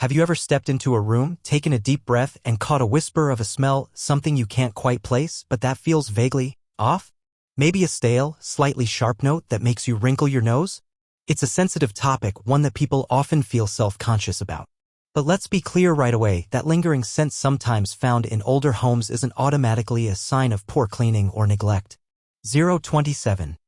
Have you ever stepped into a room, taken a deep breath, and caught a whisper of a smell, something you can't quite place, but that feels vaguely off? Maybe a stale, slightly sharp note that makes you wrinkle your nose? It's a sensitive topic, one that people often feel self-conscious about. But let's be clear right away that lingering scent sometimes found in older homes isn't automatically a sign of poor cleaning or neglect. 027.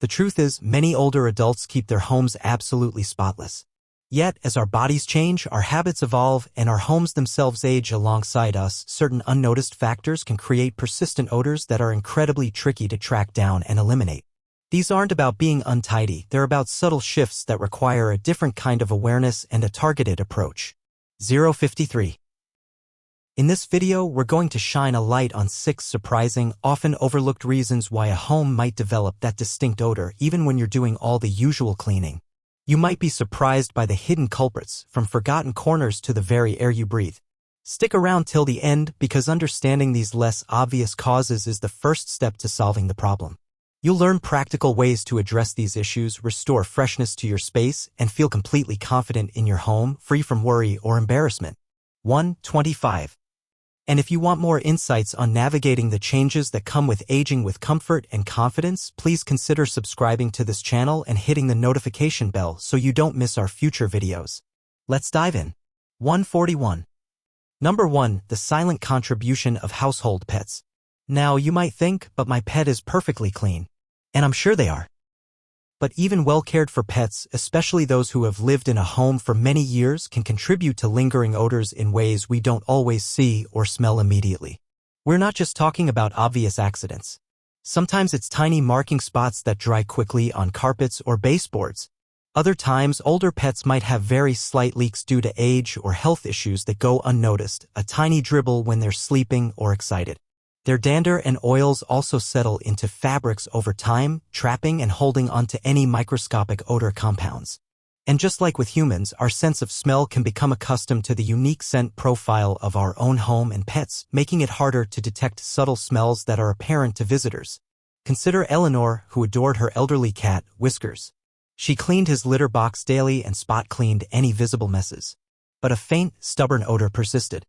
The truth is, many older adults keep their homes absolutely spotless. Yet, as our bodies change, our habits evolve, and our homes themselves age alongside us, certain unnoticed factors can create persistent odors that are incredibly tricky to track down and eliminate. These aren't about being untidy, they're about subtle shifts that require a different kind of awareness and a targeted approach. 053. In this video, we're going to shine a light on 6 surprising, often overlooked reasons why a home might develop that distinct odor even when you're doing all the usual cleaning. You might be surprised by the hidden culprits, from forgotten corners to the very air you breathe. Stick around till the end, because understanding these less obvious causes is the first step to solving the problem. You'll learn practical ways to address these issues, restore freshness to your space, and feel completely confident in your home, free from worry or embarrassment. 125. And if you want more insights on navigating the changes that come with aging with comfort and confidence, please consider subscribing to this channel and hitting the notification bell so you don't miss our future videos. Let's dive in. 141. Number 1. The silent contribution of household pets. Now, you might think, but my pet is perfectly clean. And I'm sure they are. But even well-cared-for pets, especially those who have lived in a home for many years, can contribute to lingering odors in ways we don't always see or smell immediately. We're not just talking about obvious accidents. Sometimes it's tiny marking spots that dry quickly on carpets or baseboards. Other times, older pets might have very slight leaks due to age or health issues that go unnoticed, a tiny dribble when they're sleeping or excited. Their dander and oils also settle into fabrics over time, trapping and holding onto any microscopic odor compounds. And just like with humans, our sense of smell can become accustomed to the unique scent profile of our own home and pets, making it harder to detect subtle smells that are apparent to visitors. Consider Eleanor, who adored her elderly cat, Whiskers. She cleaned his litter box daily and spot-cleaned any visible messes. But a faint, stubborn odor persisted.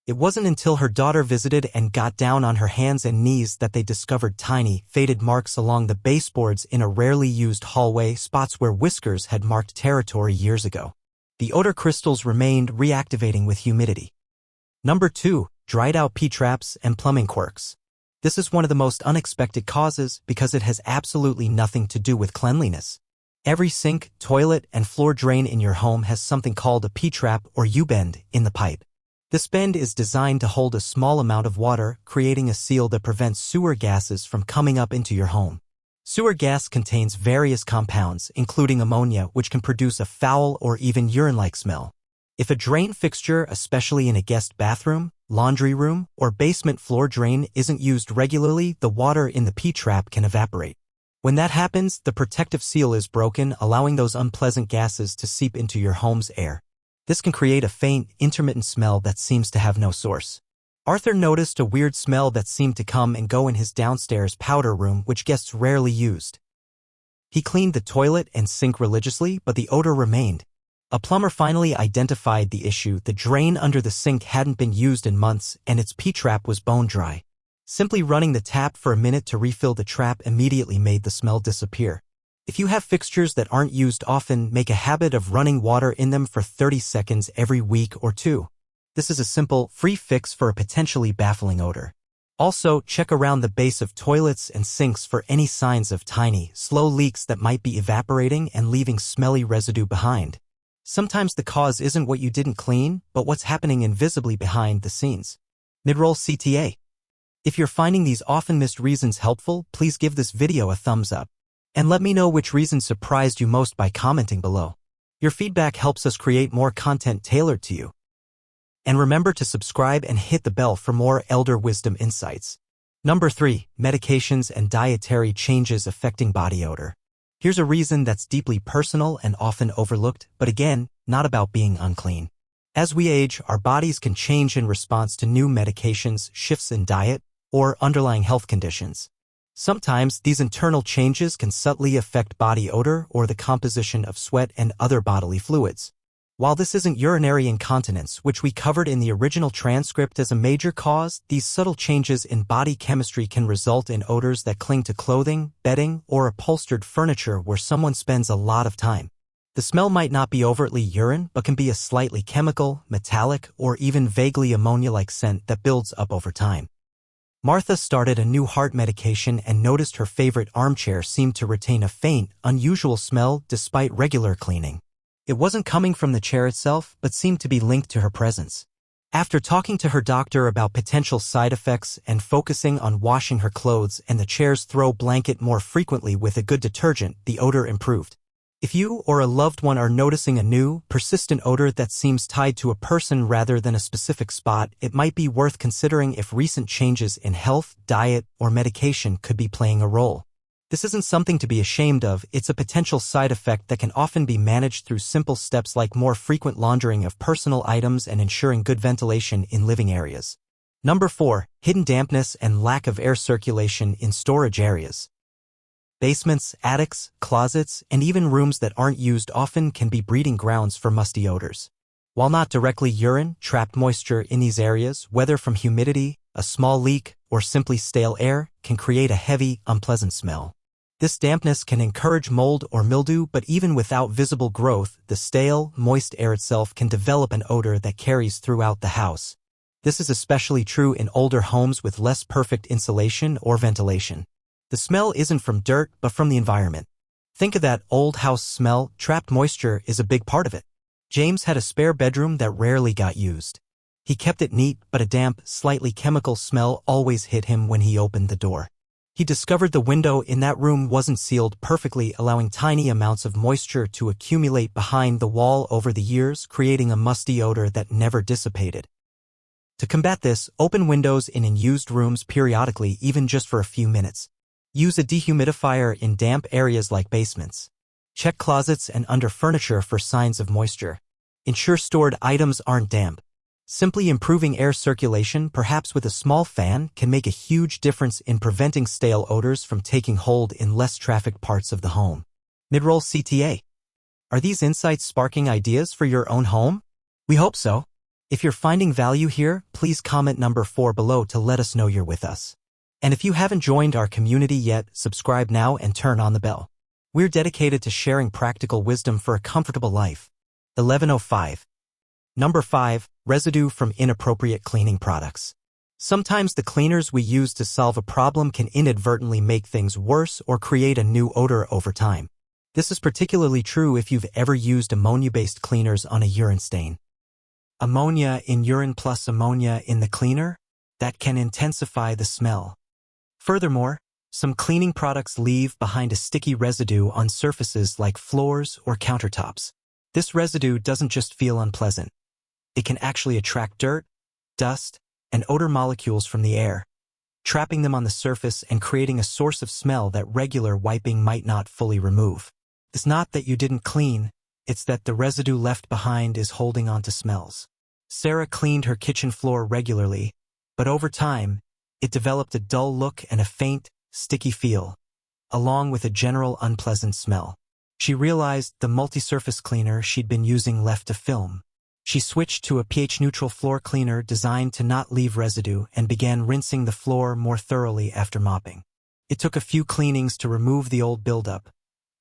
It wasn't until her daughter visited and got down on her hands and knees that they discovered tiny, faded marks along the baseboards in a rarely used hallway, spots where Whiskers had marked territory years ago. The odor crystals remained, reactivating with humidity. Number 2. Dried-out P-traps and plumbing quirks. This is one of the most unexpected causes because it has absolutely nothing to do with cleanliness. Every sink, toilet, and floor drain in your home has something called a P-trap or U-bend in the pipe. This bend is designed to hold a small amount of water, creating a seal that prevents sewer gases from coming up into your home. Sewer gas contains various compounds, including ammonia, which can produce a foul or even urine-like smell. If a drain fixture, especially in a guest bathroom, laundry room, or basement floor drain, isn't used regularly, the water in the P-trap can evaporate. When that happens, the protective seal is broken, allowing those unpleasant gases to seep into your home's air. This can create a faint, intermittent smell that seems to have no source. Arthur noticed a weird smell that seemed to come and go in his downstairs powder room, which guests rarely used. He cleaned the toilet and sink religiously, but the odor remained. A plumber finally identified the issue. The drain under the sink hadn't been used in months, and its P-trap was bone dry. Simply running the tap for a minute to refill the trap immediately made the smell disappear. If you have fixtures that aren't used often, make a habit of running water in them for 30 seconds every week or 2. This is a simple, free fix for a potentially baffling odor. Also, check around the base of toilets and sinks for any signs of tiny, slow leaks that might be evaporating and leaving smelly residue behind. Sometimes the cause isn't what you didn't clean, but what's happening invisibly behind the scenes. Mid-roll CTA. If you're finding these often missed reasons helpful, please give this video a thumbs up. And let me know which reason surprised you most by commenting below. Your feedback helps us create more content tailored to you. And remember to subscribe and hit the bell for more elder wisdom insights. Number 3. Medications and dietary changes affecting body odor. Here's a reason that's deeply personal and often overlooked, but again, not about being unclean. As we age, our bodies can change in response to new medications, shifts in diet, or underlying health conditions. Sometimes these internal changes can subtly affect body odor or the composition of sweat and other bodily fluids. While this isn't urinary incontinence, which we covered in the original transcript as a major cause, these subtle changes in body chemistry can result in odors that cling to clothing, bedding, or upholstered furniture where someone spends a lot of time. The smell might not be overtly urine, but can be a slightly chemical, metallic, or even vaguely ammonia-like scent that builds up over time. Martha started a new heart medication and noticed her favorite armchair seemed to retain a faint, unusual smell despite regular cleaning. It wasn't coming from the chair itself, but seemed to be linked to her presence. After talking to her doctor about potential side effects and focusing on washing her clothes and the chair's throw blanket more frequently with a good detergent, the odor improved. If you or a loved one are noticing a new, persistent odor that seems tied to a person rather than a specific spot, it might be worth considering if recent changes in health, diet, or medication could be playing a role. This isn't something to be ashamed of, it's a potential side effect that can often be managed through simple steps like more frequent laundering of personal items and ensuring good ventilation in living areas. Number 4. Hidden dampness and lack of air circulation in storage areas. Basements, attics, closets, and even rooms that aren't used often can be breeding grounds for musty odors. While not directly urine, trapped moisture in these areas, whether from humidity, a small leak, or simply stale air, can create a heavy, unpleasant smell. This dampness can encourage mold or mildew, but even without visible growth, the stale, moist air itself can develop an odor that carries throughout the house. This is especially true in older homes with less perfect insulation or ventilation. The smell isn't from dirt, but from the environment. Think of that old house smell. Trapped moisture is a big part of it. James had a spare bedroom that rarely got used. He kept it neat, but a damp, slightly chemical smell always hit him when he opened the door. He discovered the window in that room wasn't sealed perfectly, allowing tiny amounts of moisture to accumulate behind the wall over the years, creating a musty odor that never dissipated. To combat this, open windows in unused rooms periodically, even just for a few minutes. Use a dehumidifier in damp areas like basements. Check closets and under furniture for signs of moisture. Ensure stored items aren't damp. Simply improving air circulation, perhaps with a small fan, can make a huge difference in preventing stale odors from taking hold in less trafficked parts of the home. Mid-roll CTA. Are these insights sparking ideas for your own home? We hope so. If you're finding value here, please comment number 4 below to let us know you're with us. And if you haven't joined our community yet, subscribe now and turn on the bell. We're dedicated to sharing practical wisdom for a comfortable life. 1105. Number 5. Residue from inappropriate cleaning products. Sometimes the cleaners we use to solve a problem can inadvertently make things worse or create a new odor over time. This is particularly true if you've ever used ammonia-based cleaners on a urine stain. Ammonia in urine plus ammonia in the cleaner? That can intensify the smell. Furthermore, some cleaning products leave behind a sticky residue on surfaces like floors or countertops. This residue doesn't just feel unpleasant. It can actually attract dirt, dust, and odor molecules from the air, trapping them on the surface and creating a source of smell that regular wiping might not fully remove. It's not that you didn't clean, it's that the residue left behind is holding on to smells. Sarah cleaned her kitchen floor regularly, but over time, it developed a dull look and a faint, sticky feel, along with a general unpleasant smell. She realized the multi-surface cleaner she'd been using left a film. She switched to a pH-neutral floor cleaner designed to not leave residue and began rinsing the floor more thoroughly after mopping. It took a few cleanings to remove the old buildup,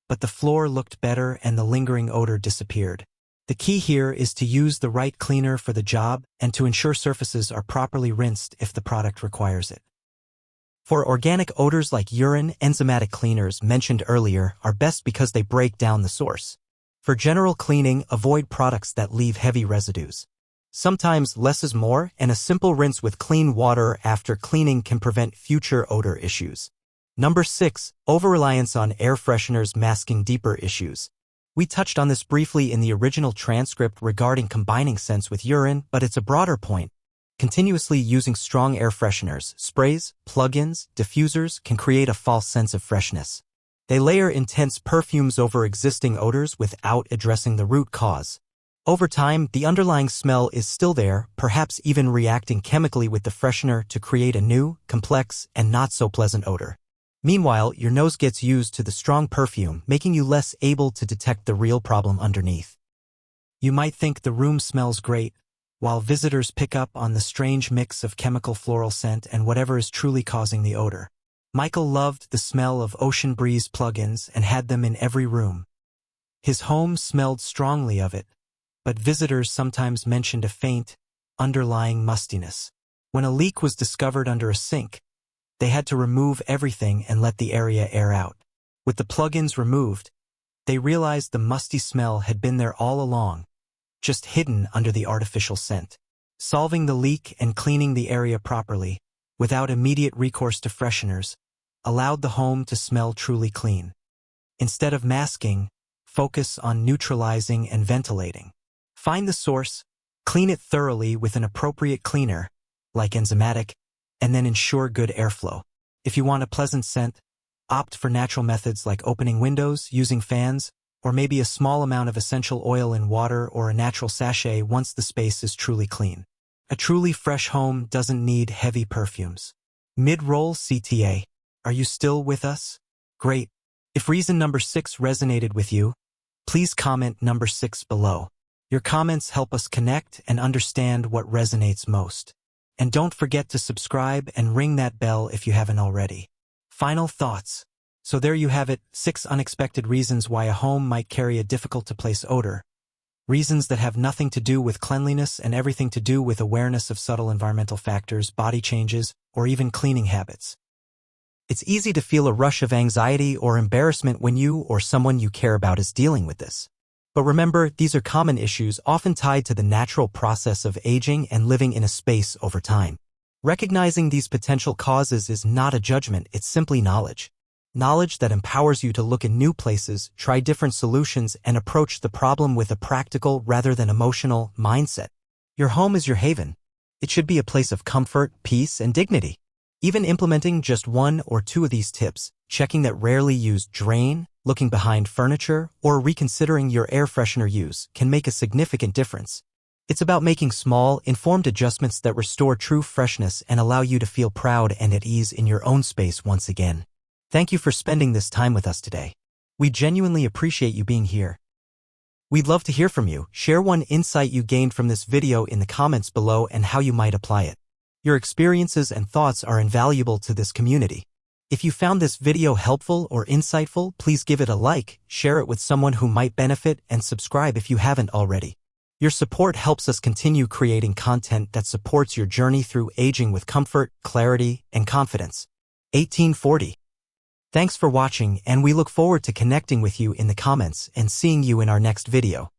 but the floor looked better and the lingering odor disappeared. The key here is to use the right cleaner for the job and to ensure surfaces are properly rinsed if the product requires it. For organic odors like urine, enzymatic cleaners mentioned earlier are best because they break down the source. For general cleaning, avoid products that leave heavy residues. Sometimes less is more, and a simple rinse with clean water after cleaning can prevent future odor issues. Number 6. Over-reliance on air fresheners masking deeper issues. We touched on this briefly in the original transcript regarding combining scents with urine, but it's a broader point. Continuously using strong air fresheners, sprays, plug-ins, diffusers can create a false sense of freshness. They layer intense perfumes over existing odors without addressing the root cause. Over time, the underlying smell is still there, perhaps even reacting chemically with the freshener to create a new, complex, and not-so-pleasant odor. Meanwhile, your nose gets used to the strong perfume, making you less able to detect the real problem underneath. You might think the room smells great, while visitors pick up on the strange mix of chemical floral scent and whatever is truly causing the odor. Michael loved the smell of ocean breeze plugins and had them in every room. His home smelled strongly of it, but visitors sometimes mentioned a faint, underlying mustiness. When a leak was discovered under a sink, they had to remove everything and let the area air out. With the plugins removed, they realized the musty smell had been there all along, just hidden under the artificial scent. Solving the leak and cleaning the area properly, without immediate recourse to fresheners, allowed the home to smell truly clean. Instead of masking, focus on neutralizing and ventilating. Find the source, clean it thoroughly with an appropriate cleaner, like enzymatic, and then ensure good airflow. If you want a pleasant scent, opt for natural methods like opening windows, using fans, or maybe a small amount of essential oil in water or a natural sachet once the space is truly clean. A truly fresh home doesn't need heavy perfumes. Mid-roll CTA. Are you still with us? Great. If reason number 6 resonated with you, please comment number 6 below. Your comments help us connect and understand what resonates most. And don't forget to subscribe and ring that bell if you haven't already. Final thoughts. So there you have it, 6 unexpected reasons why a home might carry a difficult-to-place odor. Reasons that have nothing to do with cleanliness and everything to do with awareness of subtle environmental factors, body changes, or even cleaning habits. It's easy to feel a rush of anxiety or embarrassment when you or someone you care about is dealing with this. But remember, these are common issues often tied to the natural process of aging and living in a space over time. Recognizing these potential causes is not a judgment, it's simply knowledge. Knowledge that empowers you to look in new places, try different solutions, and approach the problem with a practical rather than emotional mindset. Your home is your haven. It should be a place of comfort, peace, and dignity. Even implementing just 1 or 2 of these tips, checking that rarely used drain, looking behind furniture, or reconsidering your air freshener use can make a significant difference. It's about making small, informed adjustments that restore true freshness and allow you to feel proud and at ease in your own space once again. Thank you for spending this time with us today. We genuinely appreciate you being here. We'd love to hear from you. Share one insight you gained from this video in the comments below and how you might apply it. Your experiences and thoughts are invaluable to this community. If you found this video helpful or insightful, please give it a like, share it with someone who might benefit, and subscribe if you haven't already. Your support helps us continue creating content that supports your journey through aging with comfort, clarity, and confidence. 1840. Thanks for watching, and we look forward to connecting with you in the comments and seeing you in our next video.